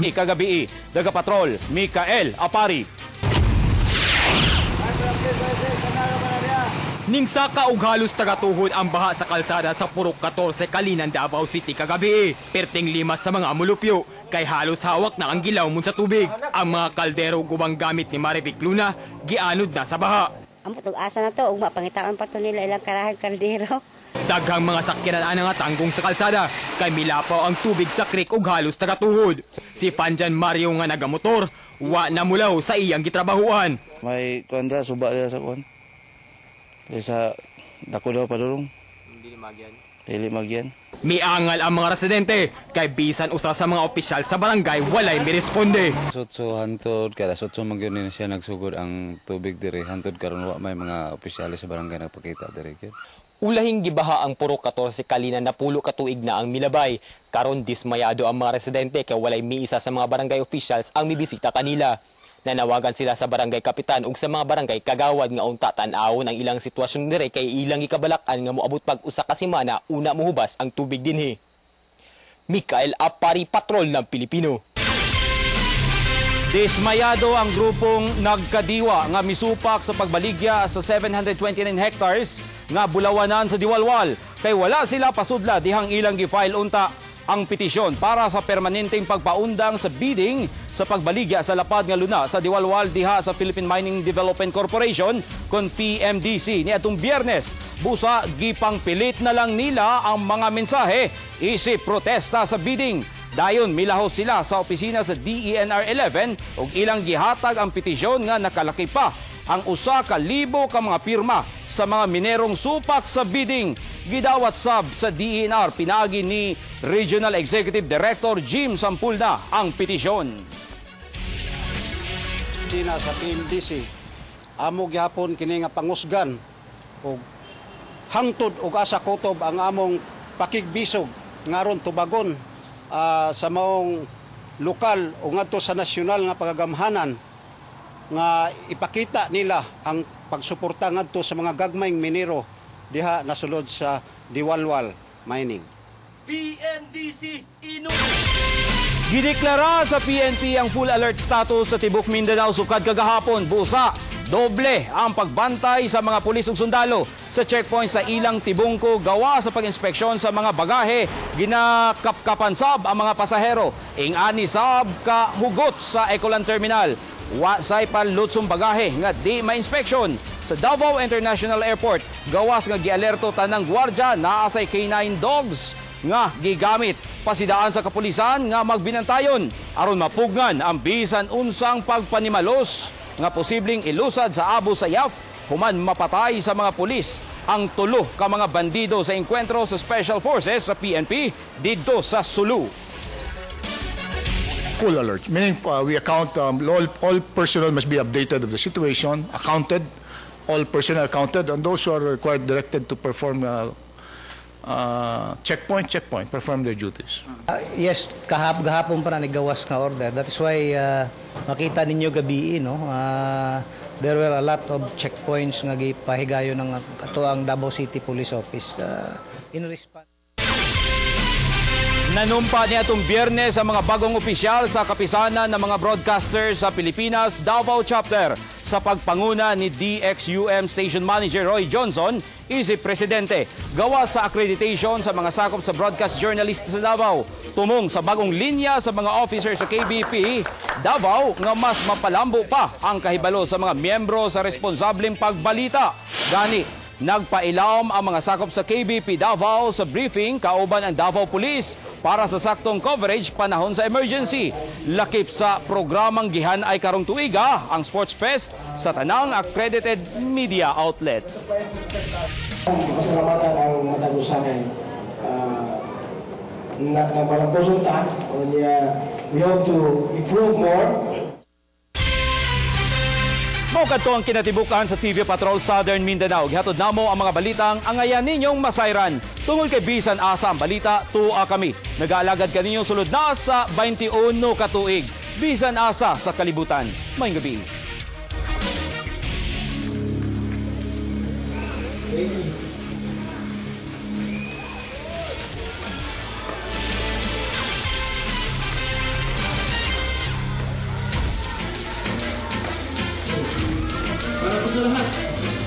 ikagabi. Daga Patrol, Mikael Apari. Ning saka og halos tagatuhod ang baha sa kalsada sa Purok 14 Kalinan, Davao City kagabi. Perting 5 sa mga mulupyo kay halos hawak na ang gilaw mun sa tubig. Ang mga kaldero gubang gamit ni Marivic Luna gianod na sa baha. Ang putog asa na to ug mapangitaan pa to nila ilang karahang kaldero. Daghang mga sakyanan ana nga tanggong sa kalsada kay milapaw ang tubig sa creek ug halos tagatuhod. Si Panjan Mario nga nagamotor wa na mulaw sa iyang gitrabahuan. May kuanda suba dia sa kuan. Sa dako daw padulong. Dili magyan. Miangal ang mga residente kay bisan usa sa mga opisyal sa barangay walay miresponde. Sutso hantod kada sutso magyud ni siya nagsugod ang tubig diri hantod karon wa may mga opisyal sa barangay nagpakita diri. Ulahing gibaha ang Purok 14 Kalinan na pulo katuig na ang milabay. Karon dismayado ang mga residente kay walay miisa sa mga barangay officials ang mibisita kanila. Nanawagan sila sa barangay kapitan ug sa mga barangay kagawad nga unta tan-awon ang ilang sitwasyon dire kay ilang ikabalak-an nga moabot pag usa ka semana una mohubas ang tubig dinhi. Mikael Apari, Patrol ng Pilipino. Dismayado ang grupong nagkadiwa nga misupak sa pagbaligya sa 729 hectares nga bulawanan sa Diwalwal kay wala sila pasudla dihang ilang gi-file unta ang petisyon para sa permanenteng pagpaundang sa bidding sa pagbaligya sa lapad nga luna sa Diwalwal diha sa Philippine Mining Development Corporation kon PMDC niadtong Biyernes. Busa gipangpilit na lang nila ang mga mensahe isip protesta sa bidding. Dayon milahos sila sa opisina sa DENR 11 ug ilang gihatag ang petisyon nga nakalaki pa ang 1,000 ka mga pirma sa mga minerong supak sa bidding. Gidawat sab sa DENR pinagi ni Regional Executive Director Jim Sampulna ang petisyon. Sina sa PMDC amo gyapon kini nga pangusgan ug hangtod ug asa kutob ang among pakigbisog ngaron tubagon sa maong lokal o ngadto sa nasyonal nga pagagamhanan nga ipakita nila ang pagsuporta ngadto sa mga gagmayng minero diha nasulod sa Diwalwal Mining. PMDC Gideklara sa PNP ang full alert status sa Tibok Mindanao sukad kagahapon. Busa, doble ang pagbantay sa mga pulis ug sundalo sa checkpoint sa ilang tibungko gawa sa pag-inspeksyon sa mga bagahe. Ginakapkapan sab ang mga pasahero. Ing-ani sab ka hugot sa Ecoland Terminal. Wa say panlutsong bagahe nga di ma-inspeksyon. Sa Davao International Airport, gawas nga gialerto tanang gwardya naa say K9 dogs nga gigamit pasidaan sa kapulisan nga magbinantayon aron mapugnan ang bisan unsang pagpanimalos nga posibleng ilusad sa Abu Sayyaf human mapatay sa mga pulis ang 3 ka mga bandido sa enkwentro sa Special Forces sa PNP didto sa Sulu. Full alert, meaning we account all personnel must be updated of the situation, accounted, all personnel accounted, and those who are required directed to perform checkpoint, perform their duties. Yes, kahapon pa na nagawas nga order. That is why makita ninyo gabi, no? There were a lot of checkpoints nga gipahigayon ng ato ang Davao City Police Office in response. Nanumpa niya itong Biyernes ang mga bagong opisyal sa kapisanan ng mga broadcasters sa Pilipinas Davao Chapter sa pagpanguna ni DXUM Station Manager Roy Johnson, isip presidente. Gawa sa accreditation sa mga sakop sa broadcast journalist sa Davao. Tumong sa bagong linya sa mga officer sa KBP Davao nga mas mapalambo pa ang kahibalo sa mga miyembro sa responsableng pagbalita. Gani, nagpailam ang mga sakop sa KBP Davao sa briefing kauban ang Davao Police para sa saktong coverage panahon sa emergency. Lakip sa programang gihan ay karong tuiga ang Sports Fest sa tanang accredited media outlet. Pasalamatan ang matagusanay na parang konsultan. We hope to improve more. Maukat to ang kinatibukan sa TV Patrol Southern Mindanao. Gihatod namo ang mga balitang angayan ninyong masayran. Tungol kay bisan asa ang balita, tuwa kami. Nag-aalagad kaninyong sulod na sa 21 katuig. Bisan asa sa kalibutan. Mayong gabi. sa lahat.